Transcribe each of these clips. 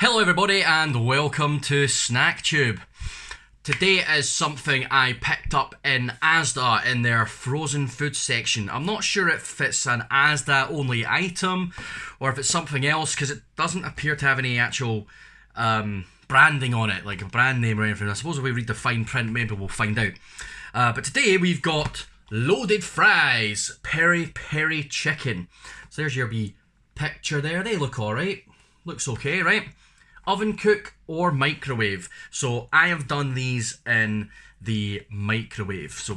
Hello everybody and welcome to SnackTube. Today is something I picked up in Asda in their frozen food section. I'm not sure if it's an Asda only item or if it's something else because it doesn't appear to have any actual branding on it, like a brand name or anything. I suppose if we read the fine print maybe we'll find out. But today we've got loaded fries, Peri Peri chicken. So there's your wee picture there. They look alright. Looks okay, right? Oven cook or microwave. So I have done these in the microwave. So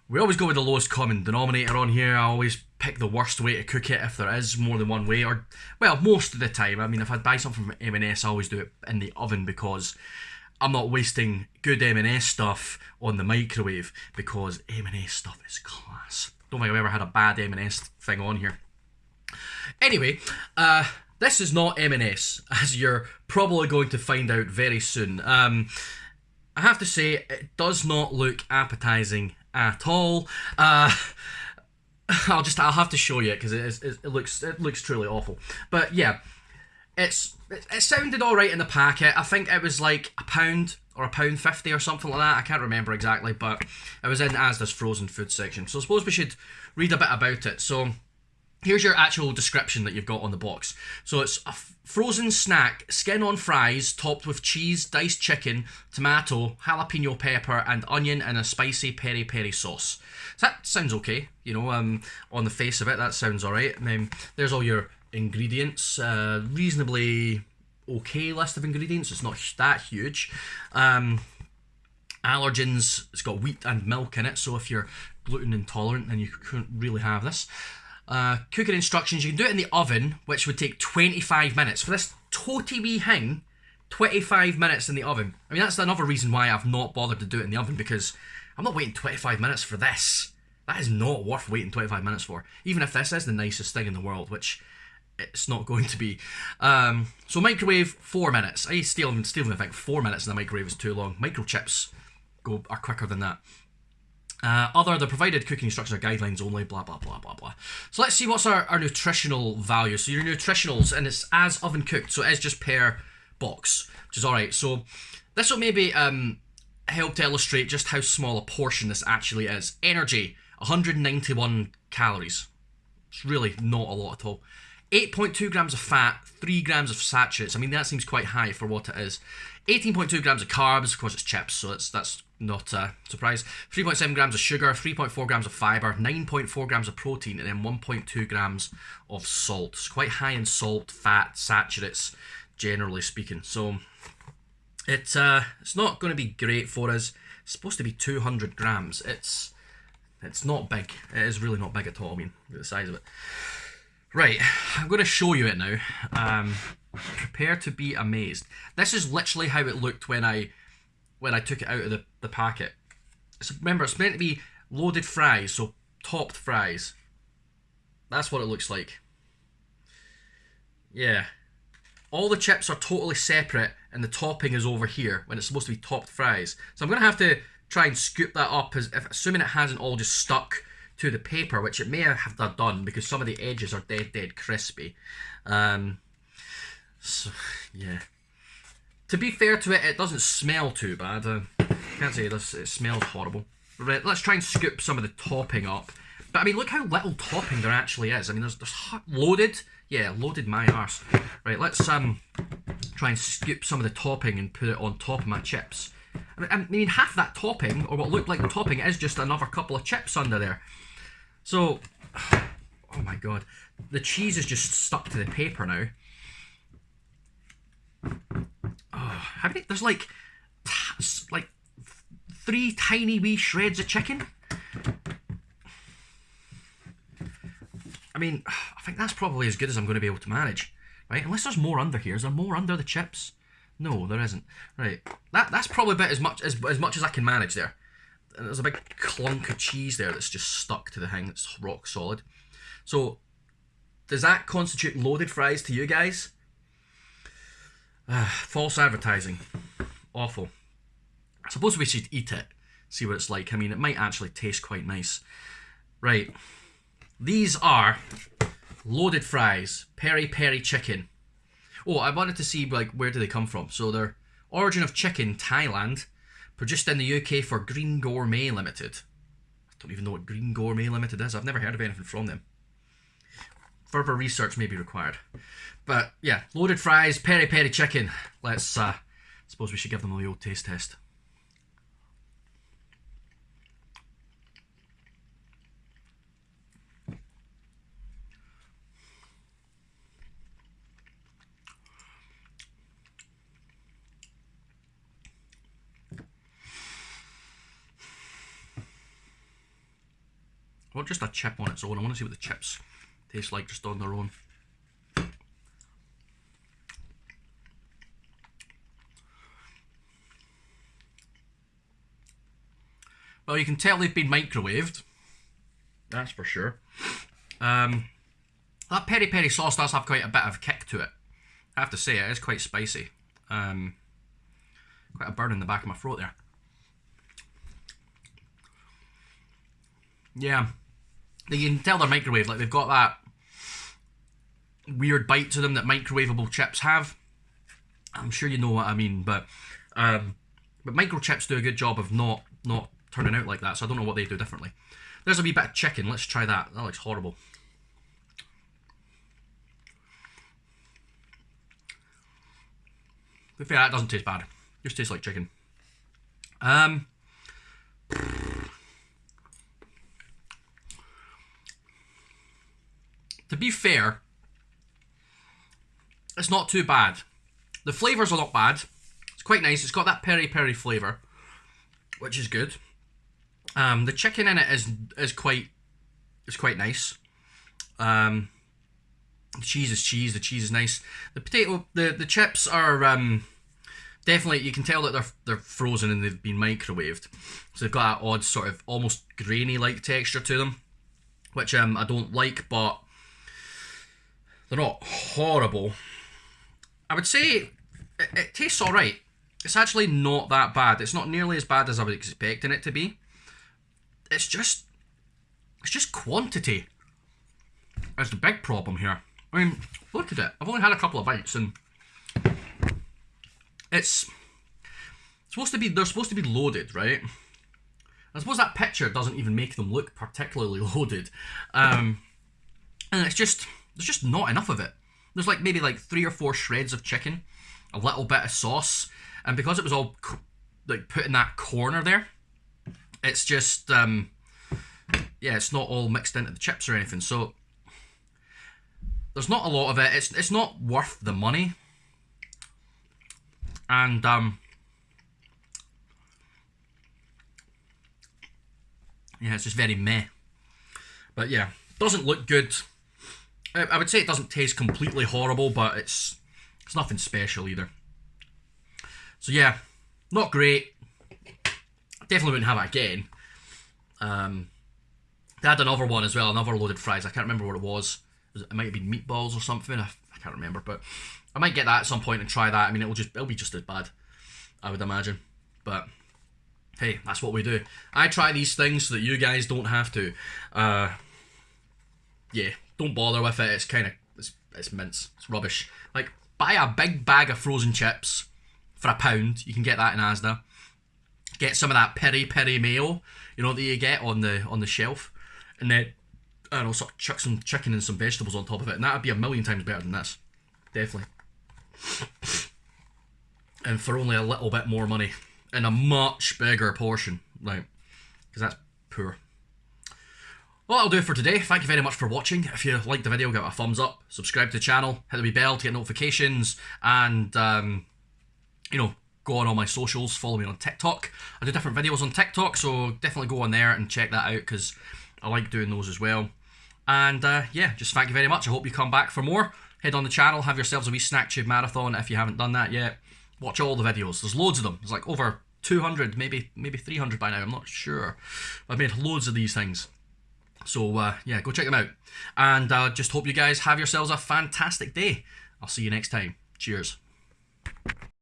we always go with the lowest common denominator on here. I always pick the worst way to cook it if there is more than one way, or well, most of the time. I mean, if I buy something from M&S, I always do it in the oven because I'm not wasting good M&S stuff on the microwave because M&S stuff is class. Don't think I've ever had a bad M&S thing on here. Anyway, this is not M&S, as you're probably going to find out very soon. I have to say, it does not look appetizing at all. I'll have to show you because it looks truly awful. But yeah, it sounded all right in the packet. I think it was like £1 or £1.50 or something like that. I can't remember exactly, but it was in Asda's frozen food section. So I suppose we should read a bit about it. So here's your actual description that you've got on the box. So it's a frozen snack, skin-on fries, topped with cheese, diced chicken, tomato, jalapeno pepper, and onion in a spicy peri peri sauce. So that sounds okay, you know, on the face of it, that sounds alright. There's all your ingredients, reasonably okay list of ingredients, it's not that huge. Allergens, it's got wheat and milk in it, so if you're gluten intolerant then you couldn't really have this. Cooking instructions, you can do it in the oven, which would take 25 minutes. For this toty wee thing, 25 minutes in the oven. I mean, that's another reason why I've not bothered to do it in the oven, because I'm not waiting 25 minutes for this. That is not worth waiting 25 minutes for. Even if this is the nicest thing in the world, which it's not going to be. So microwave, 4 minutes. I still think 4 minutes in the microwave is too long. Microchips are quicker than that. The provided cooking instructions are guidelines only, blah, blah, blah, blah, blah. So let's see what's our nutritional value. So your nutritionals, and it's as oven cooked, so it is just per box, which is alright. So this will maybe help to illustrate just how small a portion this actually is. Energy, 191 calories. It's really not a lot at all. 8.2 grams of fat, 3 grams of saturates. I mean, that seems quite high for what it is. 18.2 grams of carbs, of course it's chips, so that's not a surprise. 3.7 grams of sugar, 3.4 grams of fibre, 9.4 grams of protein, and then 1.2 grams of salt. It's quite high in salt, fat, saturates, generally speaking. So it's not going to be great for us. It's supposed to be 200 grams. It's not big. It is really not big at all. I mean, look at the size of it. Right, I'm going to show you it now. Prepare to be amazed. This is literally how it looked when I took it out of the packet. So remember, it's meant to be loaded fries, so topped fries. That's what it looks like. Yeah. All the chips are totally separate and the topping is over here when it's supposed to be topped fries. So I'm going to have to try and scoop that up, assuming it hasn't all just stuck to the paper, which it may have done because some of the edges are dead crispy. So, yeah. To be fair to it, it doesn't smell too bad. Can't say this, it smells horrible. Right, let's try and scoop some of the topping up. But I mean, look how little topping there actually is. I mean, there's loaded. Yeah, loaded my arse. Right, let's try and scoop some of the topping and put it on top of my chips. I mean, half that topping, or what looked like the topping, is just another couple of chips under there. So, oh my god, the cheese is just stuck to the paper now. Oh, there's like 3 tiny wee shreds of chicken. I mean, I think that's probably as good as I'm going to be able to manage, right? Unless there's more under here. Is there more under the chips? No, there isn't. Right, that's probably about as much as I can manage there. And there's a big clunk of cheese there that's just stuck to the thing. That's rock solid. So, does that constitute loaded fries to you guys? False advertising. Awful. I suppose we should eat it, see what it's like. I mean, it might actually taste quite nice. Right. These are loaded fries, Peri Peri chicken. Oh, I wanted to see, like, where do they come from? So they're origin of chicken, Thailand, produced in the UK for Green Gourmet Limited. I don't even know what Green Gourmet Limited is. I've never heard of anything from them. Further research may be required. But yeah, loaded fries, peri peri chicken. Let's, suppose we should give them the old taste test. Or just a chip on its own. I want to see what the chips taste like just on their own. Well, you can tell they've been microwaved. That's for sure. That peri peri sauce does have quite a bit of kick to it. I have to say, it is quite spicy. Quite a burn in the back of my throat there. Yeah. You can tell they're microwaved. Like, they've got that weird bite to them that microwavable chips have. I'm sure you know what I mean, but microchips do a good job of not turning out like that, so I don't know what they do differently. There's a wee bit of chicken. Let's try that. That looks horrible. To be fair, that doesn't taste bad. It just tastes like chicken. To be fair, it's not too bad. The flavours are not bad. It's quite nice. It's got that peri peri flavour, which is good. The chicken in it is quite nice. The cheese is cheese. The cheese is nice. The potato, the chips are definitely, you can tell that they're frozen and they've been microwaved. So they've got that odd sort of almost grainy like texture to them, which I don't like, but they're not horrible. I would say it tastes alright. It's actually not that bad. It's not nearly as bad as I was expecting it to be. It's just quantity. That's the big problem here. I mean, look at it. I've only had a couple of bites and it's supposed to be, they're supposed to be loaded, right? I suppose that picture doesn't even make them look particularly loaded. And it's just, there's just not enough of it. There's like maybe like 3 or 4 shreds of chicken, a little bit of sauce, and because it was all like put in that corner there, it's just yeah, it's not all mixed into the chips or anything. So there's not a lot of it. It's not worth the money, and yeah, it's just very meh. But yeah, doesn't look good. I would say it doesn't taste completely horrible, but it's nothing special either. So yeah, not great. Definitely wouldn't have it again. They had another one as well, another loaded fries. I can't remember what it was. It might have been meatballs or something. I can't remember, but I might get that at some point and try that. I mean, it'll be just as bad, I would imagine. But hey, that's what we do. I try these things so that you guys don't have to. Yeah, don't bother with it. It's kind of, it's mince. It's rubbish. Like, buy a big bag of frozen chips for £1. You can get that in Asda. Get some of that peri peri mayo, you know, that you get on the shelf, and then I don't know, sort of chuck some chicken and some vegetables on top of it, and that would be 1,000,000 times better than this, definitely. And for only a little bit more money, in a much bigger portion, right? Because that's poor. Well, that'll do it for today. Thank you very much for watching. If you liked the video, give it a thumbs up, subscribe to the channel, hit the wee bell to get notifications, and you know, go on all my socials, follow me on TikTok. I do different videos on TikTok, so definitely go on there and check that out, because I like doing those as well. And yeah, just thank you very much. I hope you come back for more. Head on the channel, have yourselves a wee Snack Tube marathon if you haven't done that yet. Watch all the videos. There's loads of them. There's like over 200, maybe 300 by now, I'm not sure. I've made loads of these things. So yeah, go check them out. And just hope you guys have yourselves a fantastic day. I'll see you next time. Cheers.